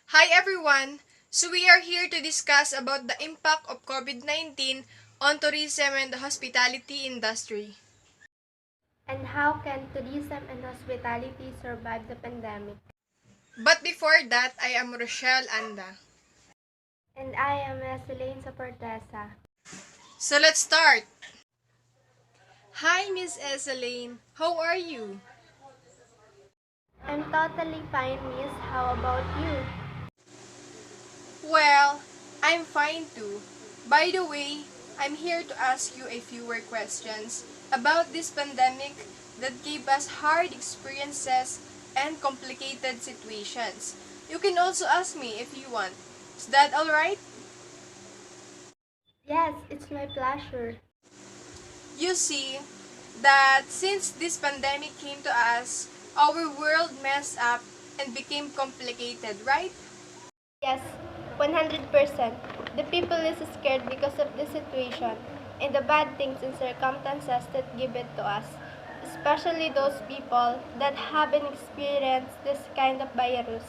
Hi everyone! So we are here to discuss about the impact of COVID-19 on tourism and the hospitality industry. And how can tourism and hospitality survive the pandemic? But before that, I am Rochelle Anda. And I am Elaine Saportesa. So let's start! Hi Miss Elaine, how are you? I'm totally fine, miss. How about you? Well, I'm fine too. By the way, I'm here to ask you a few more questions about this pandemic that gave us hard experiences and complicated situations. You can also ask me if you want. Is that alright? Yes, it's my pleasure. You see that since this pandemic came to us, our world messed up and became complicated, right? Yes, 100%. The people is scared because of the situation and the bad things and circumstances that give it to us. Especially those people that haven't experienced this kind of virus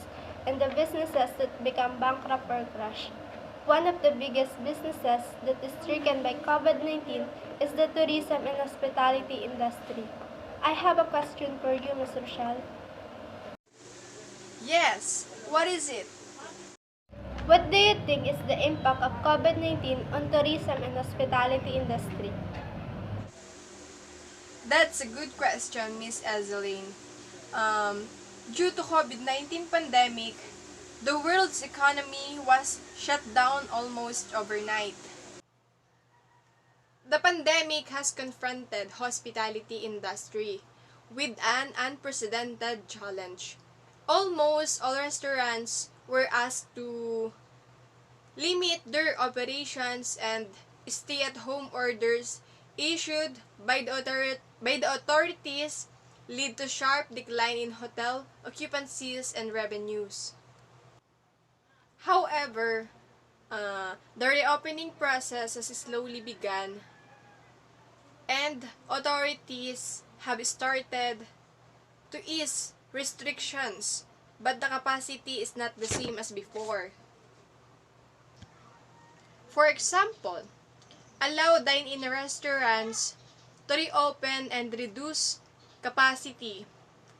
and the businesses that become bankrupt or crash. One of the biggest businesses that is stricken by COVID-19 is the tourism and hospitality industry. I have a question for you, Ms. Rochelle. Yes. What is it? What do you think is the impact of COVID-19 on tourism and hospitality industry? That's a good question, Miss Ezeline. Due to COVID-19 pandemic, the world's economy was shut down almost overnight. The pandemic has confronted hospitality industry with an unprecedented challenge. Almost all restaurants were asked to limit their operations, and stay-at-home orders issued by the authorities lead to sharp decline in hotel occupancies and revenues. However, the reopening process has slowly begun, and authorities have started to ease restrictions, but the capacity is not the same as before. For example, allow dine-in restaurants to reopen and reduce capacity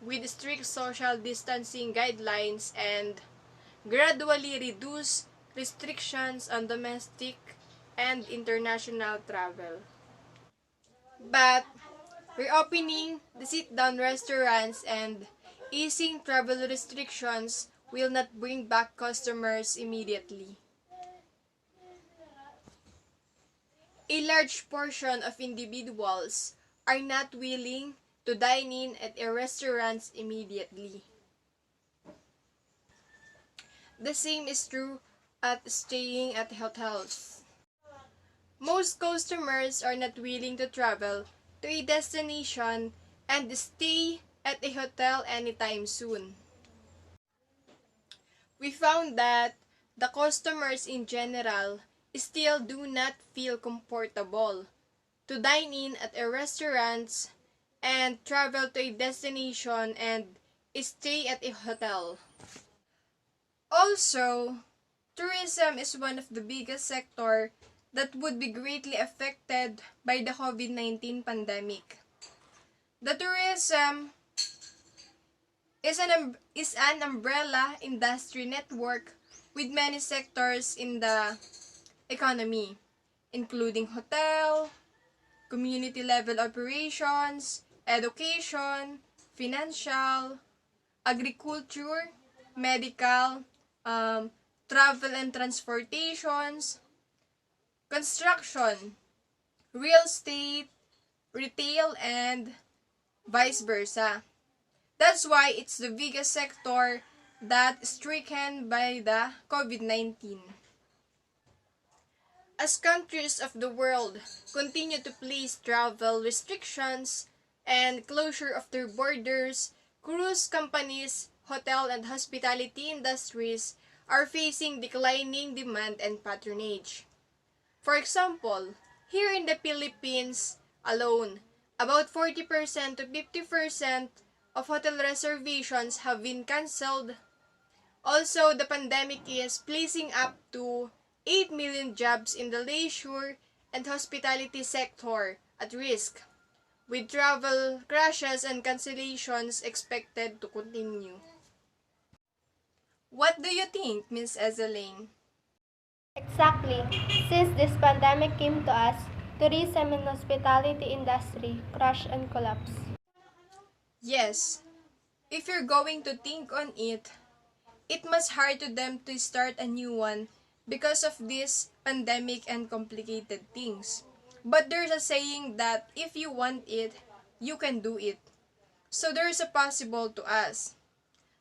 with strict social distancing guidelines and gradually reduce restrictions on domestic and international travel. But reopening the sit-down restaurants and easing travel restrictions will not bring back customers immediately. A large portion of individuals are not willing to dine in at a restaurant immediately. The same is true at staying at hotels. Most customers are not willing to travel to a destination and stay at a hotel anytime soon. We found that the customers in general still do not feel comfortable to dine in at a restaurant and travel to a destination and stay at a hotel. Also, tourism is one of the biggest sector that would be greatly affected by the COVID-19 pandemic. The tourism is an umbrella industry network with many sectors in the economy, including hotel, community level operations, education, financial, agriculture, medical, travel and transportations, construction, real estate, retail, and vice versa. That's why it's the biggest sector that is stricken by the COVID-19. As countries of the world continue to place travel restrictions and closure of their borders, cruise companies, hotel and hospitality industries are facing declining demand and patronage. For example, here in the Philippines alone, About 40% to 50% of hotel reservations have been cancelled. Also, the pandemic is placing up to 8 million jobs in the leisure and hospitality sector at risk, with travel crashes and cancellations expected to continue. What do you think, Miss Ezeline? Exactly. Since this pandemic came to us, tourism and hospitality industry crashed and collapsed. Yes, if you're going to think on it, it must hard to them to start a new one because of this pandemic and complicated things. But there's a saying that if you want it, you can do it. So there's a possible to us.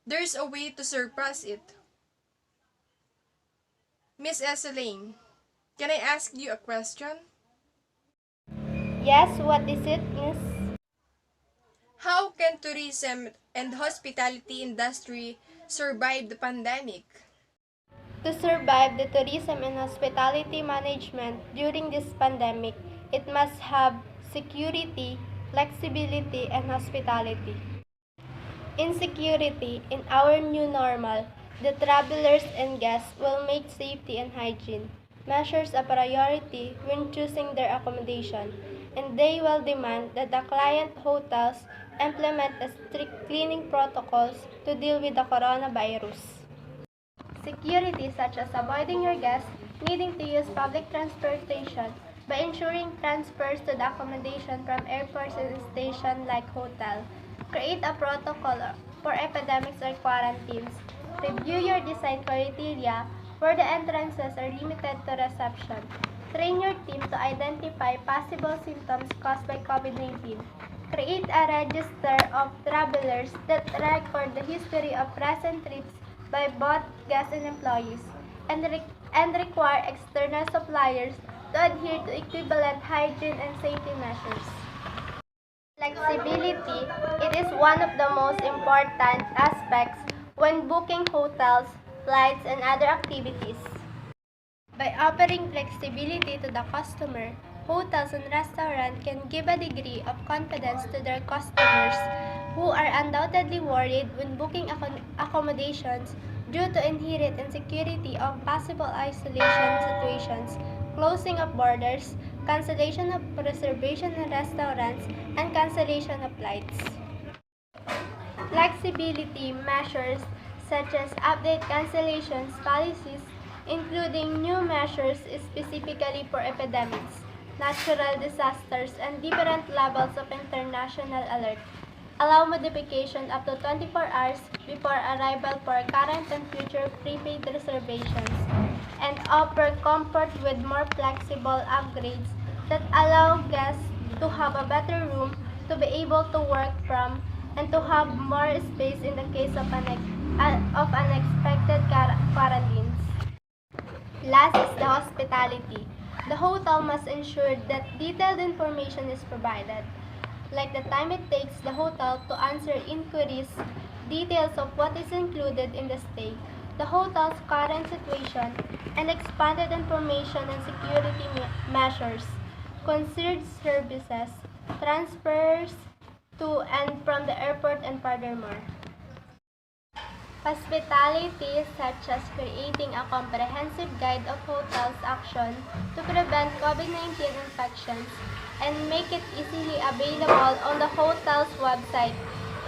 There's a way to surpass it. Miss Eseline, can I ask you a question? Yes, what is it, Miss? How can tourism and hospitality industry survive the pandemic? To survive the tourism and hospitality management during this pandemic, it must have security, flexibility, and hospitality. In security, in our new normal, the travelers and guests will make safety and hygiene measures a priority when choosing their accommodation, and they will demand that the client hotels implement a strict cleaning protocols to deal with the coronavirus. Security, such as avoiding your guests needing to use public transportation by ensuring transfers to the accommodation from airports and stations like hotel. Create a protocol for epidemics or quarantines. Review your design criteria where the entrances are limited to reception. Train your team to identify possible symptoms caused by COVID-19. Create a register of travelers that record the history of recent trips by both guests and employees, and require external suppliers to adhere to equivalent hygiene and safety measures. Flexibility, it is one of the most important aspects when booking hotels, flights, and other activities. By offering flexibility to the customer, hotels and restaurants can give a degree of confidence to their customers who are undoubtedly worried when booking accommodations due to inherent insecurity of possible isolation situations, closing of borders, cancellation of reservation in restaurants, and cancellation of flights. Flexibility measures such as update cancellations policies, including new measures specifically for epidemics, natural disasters, and different levels of international alert. Allow modification up to 24 hours before arrival for current and future prepaid reservations, and offer comfort with more flexible upgrades that allow guests to have a better room to be able to work from and to have more space in the case of unexpected quarantines. Last is the hospitality. The hotel must ensure that detailed information is provided, like the time it takes the hotel to answer inquiries, details of what is included in the stay, the hotel's current situation, and expanded information on security measures, concierge services, transfers to and from the airport, and furthermore. Hospitality, such as creating a comprehensive guide of hotels' action to prevent COVID-19 infections and make it easily available on the hotel's website.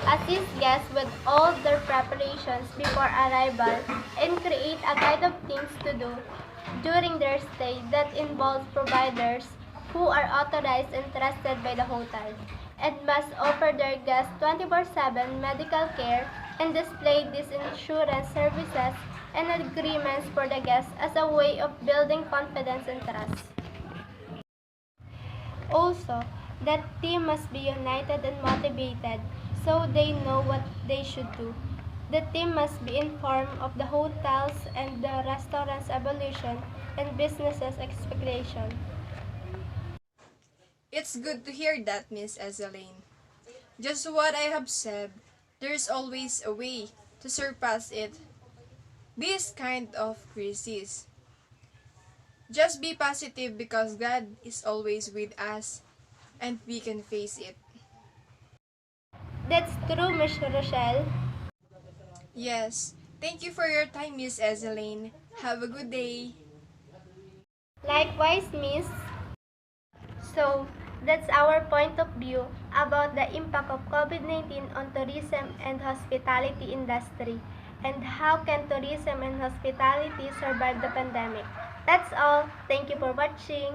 Assist guests with all their preparations before arrival and create a guide of things to do during their stay that involves providers who are authorized and trusted by the hotel and must offer their guests 24/7 medical care and display these insurance services and agreements for the guests as a way of building confidence and trust. Also, that team must be united and motivated so they know what they should do. The team must be informed of the hotels and the restaurants' evolution and businesses' expectation. It's good to hear that, Miss Ezeline. Just what I have said, there's always a way to surpass it. This kind of crisis. Just be positive because God is always with us and we can face it. That's true, Miss Rochelle. Yes. Thank you for your time, Miss Ezeline. Have a good day. Likewise, Miss. So, that's our point of view about the impact of COVID-19 on tourism and hospitality industry and how can tourism and hospitality survive the pandemic. That's all. Thank you for watching.